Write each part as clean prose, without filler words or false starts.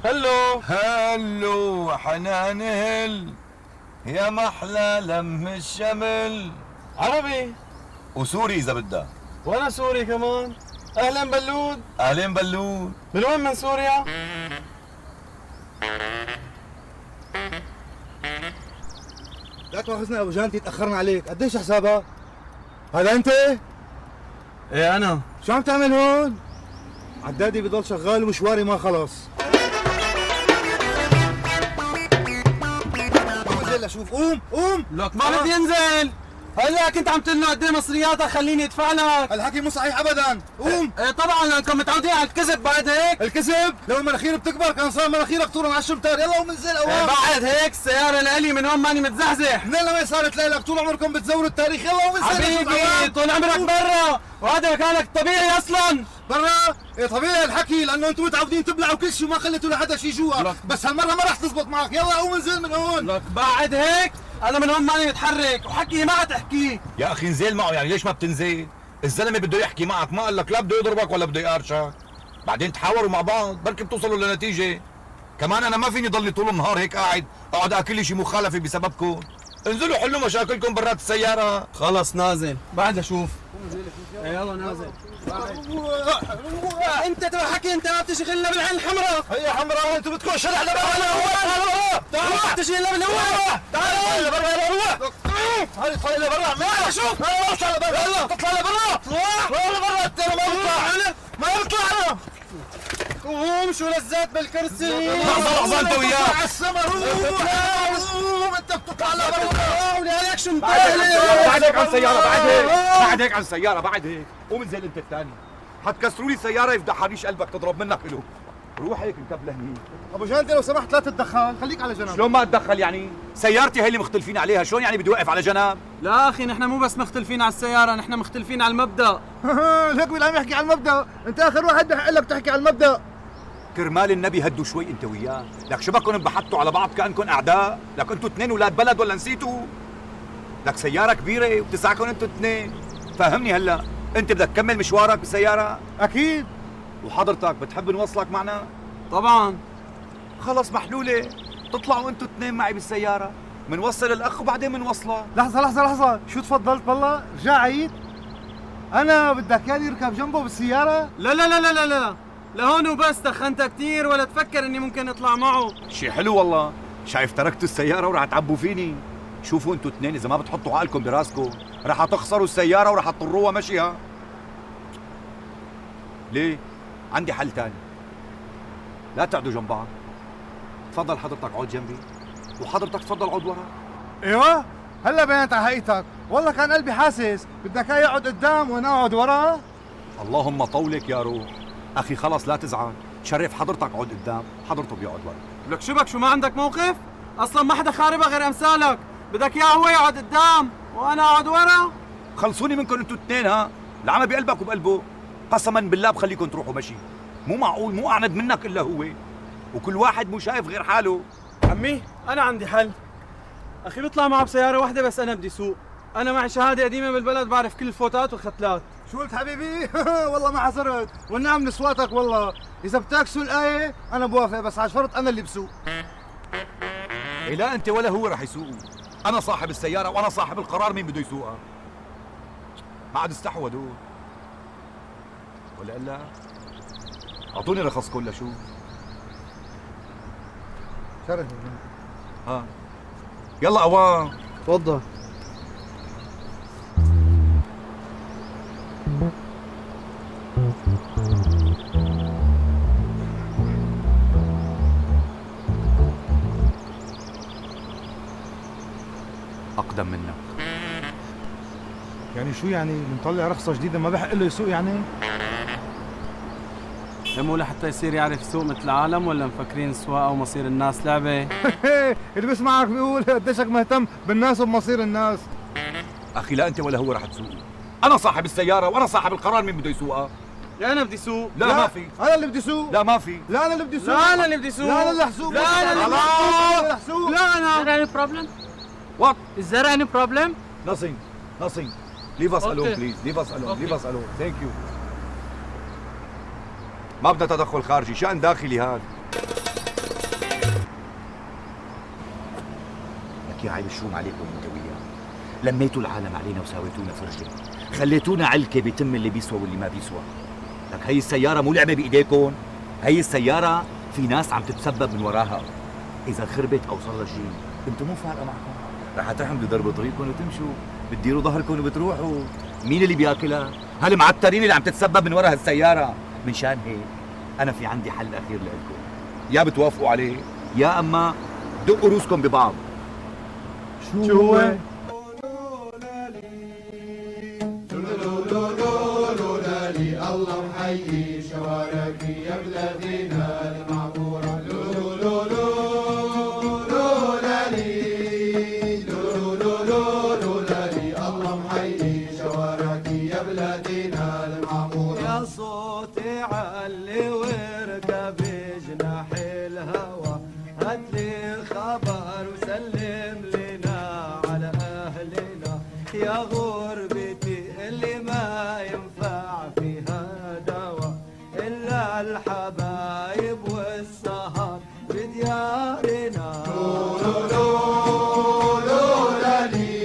هلو هلو حنان هل يا محلى لم الشمل. عربي وسوري اذا بدها. وانا سوري كمان. اهلا بلود. اهلين بلود. من وين من سوريا؟ لا تواخذنا ابو جانتي تاخرنا عليك، قديش حسابها؟ هذا انت؟ ايه انا. شو عم تعمل هون؟ عدادي بضل شغال ومشواري ما خلص. قوم انزل لشوف، قوم لك ما بدي انزل. هلا كنت عم تقول له قد ايه مصرياتك خليني ادفع لك. الحكي مو صحيح ابدا، قوم. ايه طبعا لانكم متعودين على الكذب بعد هيك. الكذب لو المناخير بتكبر كان صار مناخيرك طول على الشمتار. يلا قوم انزل إيه بعد هيك السيارة لإلي من هون ماني متزحزح. منين لما صارت لك؟ طول عمركم بتزوروا التاريخ. يلا قوم انزل. حبيبي طول عمرك برا وهذا مكانك الطبيعي اصلا. برا؟ ايه طبيعي الحكي لانه انتم متعودين تبلعوا كل شيء وما خليتوا لحدا شيء جوا، بس هالمره ما راح تزبط معك. يلا قوم انزل من هون. لك بعد هيك انا من هون ماني متحرك وحكي ما تحكيه. يا اخي انزل معه، يعني ليش ما بتنزل؟ الزلمه بده يحكي معك، ما قال لك لا بده يضربك ولا بده يقارشك. بعدين تحاوروا مع بعض بركي بتوصلوا لنتيجه. كمان انا ما فيني ضلني طول النهار هيك اقعد اكل لي شيء مخالفه بسببكم. انزلوا حلوا مشاكلكم برات السياره. خلص نازل بعد اشوف. يلا نازل. انت تبع حكي، انت ما بتشغل الا بالعين الحمراء. هي حمراء انتم بدكم شرع لبرا. تعال بتشغل الا بالهواء. تعال لبرا. يلا روح. هاي اطلع لبرا. ما شوف اطلع لبرا. يلا تطلع لبرا. اطلع لبرا. انت ما بطلع انا. قوم شو لزات بالكرسي. لحظه انت وياه. على السما روح. انت بتطلع لبرا. وليك شو بعدك عن السياره، بعدك عن السياره، بعد هيك قوم انزل انت الثاني. حتكسروا لي السياره يفتح حريش قلبك تضرب منك له. روح هيك انكب لهني. ابو جانتي لو سمحت لا تتدخل، خليك على جنب. شلون ما اتدخل يعني؟ سيارتي هي اللي مختلفين عليها، شلون يعني بدي اوقف على جنب؟ لا اخي نحن مو بس مختلفين على السيارة، نحن مختلفين على المبدأ. ليك مين عم يحكي على المبدأ؟ انت اخر واحد بحق لك تحكي على المبدأ. كرمال النبي هدوا شوي انت وياه، لك شو بكم انبحثتوا على بعض كانكم اعداء؟ لك انتوا اثنين اولاد بلد ولا نسيتوا؟ لك سيارة كبيرة وبتسعكم انتوا اثنين. فهمني هلا، انت بدك تكمل مشوارك بالسيارة؟ اكيد. وحضرتك بتحب نوصلك معنا؟ طبعا. خلص محلولة، تطلعوا انتوا اثنين معي بالسيارة، منوصل الاخ وبعدين منوصله. لحظة، شو تفضلت والله؟ رجع عيد؟ أنا بدك ياني يركب جنبه بالسيارة؟ لا لا لا لا لا لا لهون وبس. دخنتها كثير ولا تفكر اني ممكن اطلع معه. شي حلو والله، شايف تركتوا السيارة وراح تعبوا فيني. شوفوا انتوا اثنين اذا ما بتحطوا عقلكم براسكم راح تخسروا السيارة وراح تضروها مشيها. ليه؟ عندي حل تاني. لا تقعدوا جنب بعض. تفضل حضرتك اقعد جنبي وحضرتك تفضل اقعد ورا. ايوه؟ هلا بينت على حقيقتك، والله كان قلبي حاسس بدك اياه يقعد قدام وانا اقعد ورا. اللهم طولك يا روح. اخي خلص لا تزعل، شرف حضرتك اقعد قدام، حضرته بيقعد ورا. لك شو بك، شو ما عندك موقف؟ اصلا ما حدا خاربها غير امثالك. بدك اياه هو يقعد قدام وانا اقعد ورا. خلصوني منكم انتوا اثنين ها، العمى بقلبك وبقلبه. قسما بالله بخليكم تروحوا مشي. مو معقول، مو اعند منك الا هو، وكل واحد مو شايف غير حاله. عمي انا عندي حل. اخي بيطلع معه بسياره واحده بس انا بدي سوق. انا معي شهاده قديمه بالبلد، بعرف كل الفوتات والختلات. شو قلت حبيبي؟ والله ما حصرت، والنعم من اصواتك والله. اذا بتعكسوا الايه انا بوافق، بس على شرط انا اللي بسوق. إيه لا انت ولا هو رح يسوقوا. انا صاحب السياره وانا صاحب القرار مين بده يسوقها. ما عاد استحوذوا ولا الا اعطوني رخصكم لشو. شرف. ها يلا اوان. تفضل. اقدم منك. يعني شو يعني مطلع رخصة جديدة ما بحق له يسوق يعني؟ مو لحتى يصير يعرف يسوق مثل العالم، ولا مفكرين السواقه ومصير الناس لعبه؟ اللي بسمعك بيقول قديشك مهتم بالناس وبمصير الناس. اخي لا انت ولا هو رح تسوقوا. انا صاحب السياره وانا صاحب القرار مين بده يسوقها. يا انا بدي سوق. لا ما في. انا اللي بدي سوق. لا ما في. لا انا اللي بدي سوق. لا انا اللي بدي سوق. لا انا اللي حسوق. لا انا اللي اللي حسوق. لا انا. Is there any problem? What? Is there any problem? Nothing. Nothing. Leave us alone Okay. please. Leave us alone. Okay. Leave us alone. Thank you. ما بدنا تدخل خارجي، شأن داخلي هذا. يا عيب الشوم عليكم انت وياه. لميتوا العالم علينا وساويتونا فرجه، خليتونا علكه بتم اللي بيسوى واللي ما بيسوى. لك هي السياره مو لعبه بايديكم، هي السياره في ناس عم تتسبب من وراها. اذا خربت او صار لها شيء انتم مو فارقه معكم، رح تحملوا درب طريقكم وتمشوا، بتديروا ظهركم وبتروحوا. مين اللي بياكلها؟ هالمعترين اللي عم تتسبب من ورا هالسياره. منشان هيك انا في عندي حل اخير لكم، يا بتوافقوا عليه يا اما دقوا روسكم ببعض. شو هو؟ الله محيي شوارعك يا بلادنا المعمورة. لولو لولو لولالي لولو لولو لولالي الله محيي شوارعك يا بلادنا المعمورة. يا صوتي علي واركب جناح الهوى، هاتلي خبر وسلم لنا على أهلنا. يا غربتي اللي ما ينفع فيها دوا إلا الحبايب والسهر بديارنا. لولو لولالي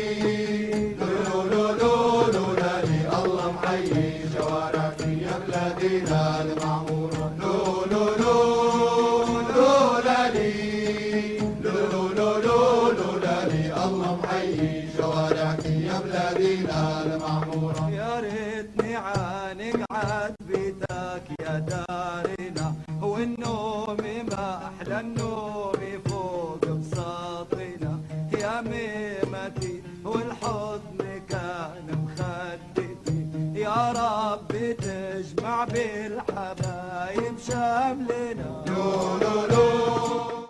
لولو لولالي الله محيي شوارعك يا بلادنا المعمورة. لولو لولالي لولو لولالي الله محيي شوارعك يا بلادنا المعمورة. يا ريتني عانق عاد بيتك يا دارنا، والنوم ما أحلى النوم فوق بساطنا. يا ميمتي والحضن كان مخدتي، يا رب تجمع بالحبايب شاملنا.